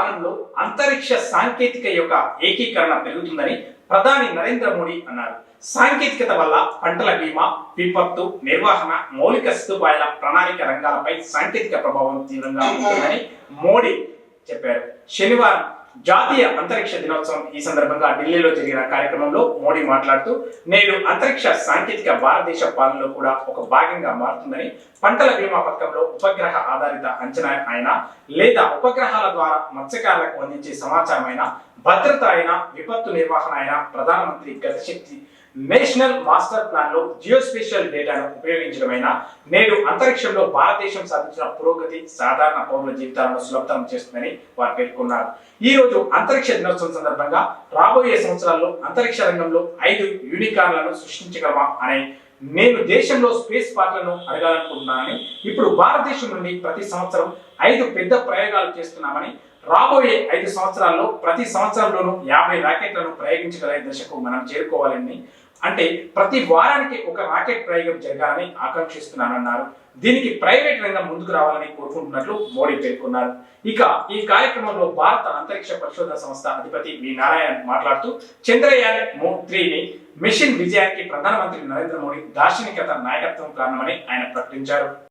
కాలంలో అంతరిక్ష సాంకేతిక యొక్క ఏకీకరణ పెరుగుతుందని ప్రధాని నరేంద్ర మోడీ అన్నారు. సాంకేతికత వల్ల పంటల బీమా, విపత్తు నిర్వహణ, మౌలిక సదుపాయాల ప్రణాళిక రంగాలపై సాంకేతిక ప్రభావం తీవ్రంగా ఉంటుందని మోడీ చెప్పారు. శనివారం జాతీయ అంతరిక్ష దినోత్సవం ఈ సందర్భంగా ఢిల్లీలో జరిగిన కార్యక్రమంలో మోడీ మాట్లాడుతూ, నేడు అంతరిక్ష సాంకేతిక భారతదేశ పాలనలో కూడా ఒక భాగంగా మారుతుందని, పంటల బీమా పథకంలో ఉపగ్రహ ఆధారిత అంచనా అయినా లేదా ఉపగ్రహాల ద్వారా మత్స్యకారులకు అందించే సమాచారం అయినా, భద్రత అయినా, విపత్తు నిర్వహణ అయినా ప్రధానమంత్రి గతిశక్తి నేషనల్ మాస్టర్ ప్లాన్ లో జియోస్పేషియల్ డేటాను ఉపయోగించడమైనా, నేడు అంతరిక్షంలో భారతదేశం సాధించిన పురోగతి సాధారణ పౌరుల జీవితాలను సులభతరం చేస్తుందని వారు పేర్కొన్నారు. ఈ రోజు అంతరిక్ష దినోత్సవం సందర్భంగా రాబోయే సంవత్సరాల్లో అంతరిక్ష రంగంలో 5 యూనికార్న్లను సృష్టించగలమా అనే నేను దేశంలో స్పేస్ పార్ట్లను అడగాలనుకుంటున్నానని, ఇప్పుడు భారతదేశం నుండి ప్రతి సంవత్సరం 5 పెద్ద ప్రయోగాలు చేస్తున్నామని, రాబోయే 5 సంవత్సరాల్లో ప్రతి సంవత్సరంలోనూ 50 రాకెట్లను ప్రయోగించగల దశకు మనం చేరుకోవాలని, అంటే ప్రతి వారానికి ఒక రాకెట్ ప్రయోగం జరగాలని ఆకాంక్షిస్తున్నానన్నారు. దీనికి ప్రైవేట్ రంగం ముందుకు రావాలని కోరుకుంటున్నట్లు మోడీ పేర్కొన్నారు. ఇక ఈ కార్యక్రమంలో భారత అంతరిక్ష పరిశోధన సంస్థ అధిపతి వి నారాయణన్ మాట్లాడుతూ, చంద్రయాన్ 3ని మిషన్ విజయానికి ప్రధానమంత్రి నరేంద్ర మోడీ దార్శనికత నాయకత్వం కారణమని ఆయన ప్రకటించారు.